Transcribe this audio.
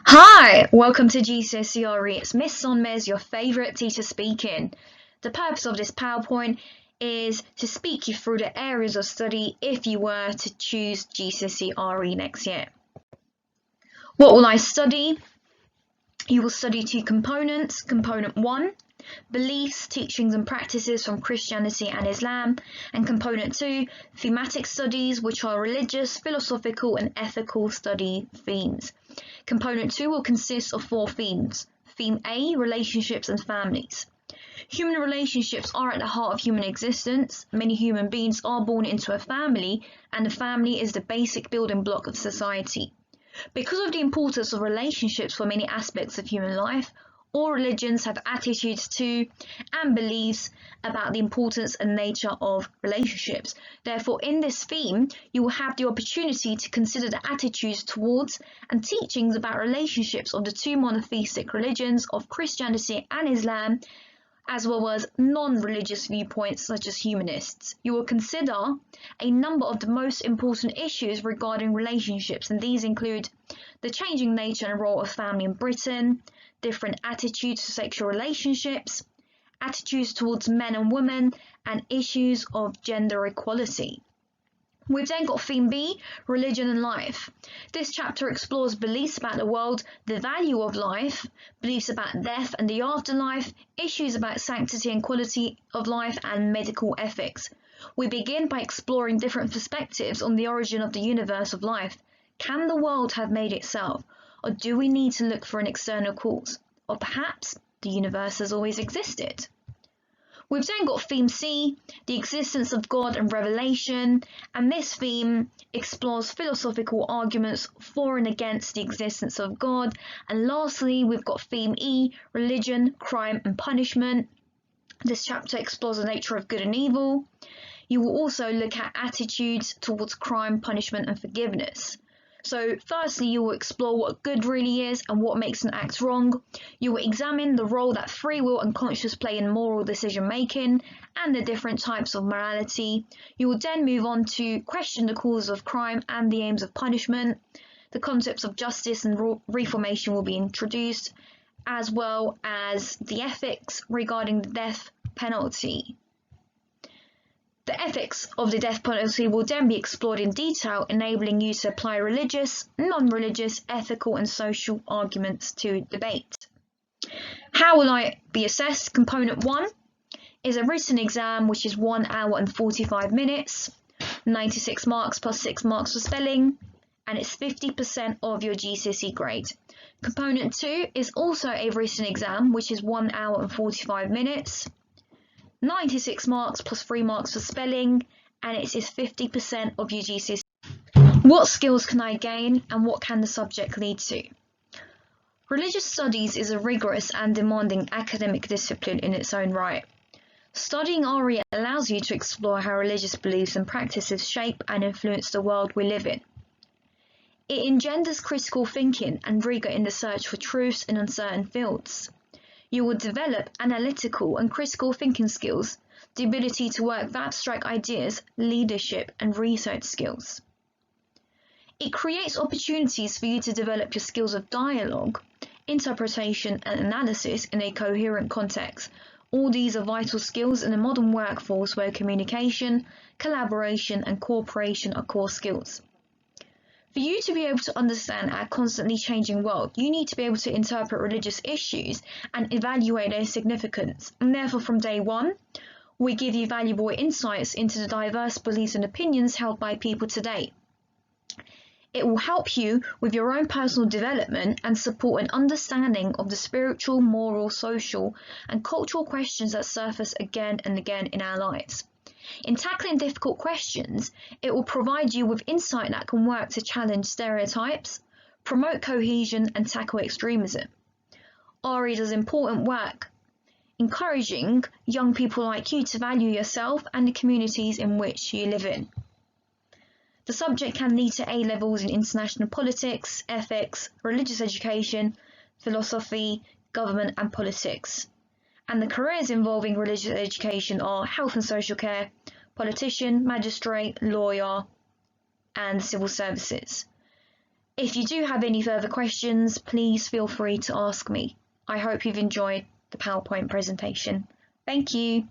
Hi, welcome to GCSE. It's Miss Sonmez, your favourite teacher speaking. The purpose of this PowerPoint is to speak you through the areas of study if you were to choose GCSE RE next year. What will I study? You will study two components. Component 1, beliefs, teachings and practices from Christianity and Islam, and component 2, thematic studies, which are religious, philosophical and ethical study themes. Component 2 will consist of 4 themes. Theme A, relationships and families. Human relationships are at the heart of human existence. Many human beings are born into a family, and the family is the basic building block of society. Because of the importance of relationships for many aspects of human life, all religions have attitudes to and beliefs about the importance and nature of relationships. Therefore, in this theme, you will have the opportunity to consider the attitudes towards and teachings about relationships of the two monotheistic religions of Christianity and Islam, as well as non-religious viewpoints such as humanists. You will consider a number of the most important issues regarding relationships, and these include the changing nature and role of family in Britain, different attitudes to sexual relationships, attitudes towards men and women, and issues of gender equality. We've then got theme B, religion and life. This chapter explores beliefs about the world, the value of life, beliefs about death and the afterlife, issues about sanctity and quality of life, and medical ethics. We begin by exploring different perspectives on the origin of the universe of life. Can the world have made itself, or do we need to look for an external cause? Or perhaps the universe has always existed? We've then got theme C, the existence of God and revelation, and this theme explores philosophical arguments for and against the existence of God. And lastly, we've got theme E, religion, crime and punishment. This chapter explores the nature of good and evil. You will also look at attitudes towards crime, punishment and forgiveness. So firstly, you will explore what good really is and what makes an act wrong. You will examine the role that free will and conscience play in moral decision making and the different types of morality. You will then move on to question the causes of crime and the aims of punishment. The concepts of justice and reformation will be introduced, as well as the ethics regarding the death penalty. The ethics of the death penalty will then be explored in detail, enabling you to apply religious, non-religious, ethical and social arguments to debate. How will I be assessed? Component 1 is a written exam, which is 1 hour and 45 minutes, 96 marks plus 6 marks for spelling, and it's 50% of your GCSE grade. Component 2 is also a written exam, which is 1 hour and 45 minutes, 96 marks plus 3 marks for spelling, and it is 50% of your GCSE. What skills can I gain and what can the subject lead to? Religious studies is a rigorous and demanding academic discipline in its own right. Studying RE allows you to explore how religious beliefs and practices shape and influence the world we live in. It engenders critical thinking and rigor in the search for truths in uncertain fields. You will develop analytical and critical thinking skills, the ability to work with abstract ideas, leadership and research skills. It creates opportunities for you to develop your skills of dialogue, interpretation and analysis in a coherent context. All these are vital skills in a modern workforce where communication, collaboration and cooperation are core skills. For you to be able to understand our constantly changing world, you need to be able to interpret religious issues and evaluate their significance. And therefore, from day one, we give you valuable insights into the diverse beliefs and opinions held by people today. It will help you with your own personal development and support an understanding of the spiritual, moral, social, and cultural questions that surface again and again in our lives. In tackling difficult questions, it will provide you with insight that can work to challenge stereotypes, promote cohesion and tackle extremism. RE does important work, encouraging young people like you to value yourself and the communities in which you live in. The subject can lead to A-levels in international politics, ethics, religious education, philosophy, government and politics. And the careers involving religious education are health and social care, politician, magistrate, lawyer, and civil services. If you do have any further questions, please feel free to ask me. I hope you've enjoyed the PowerPoint presentation. Thank you.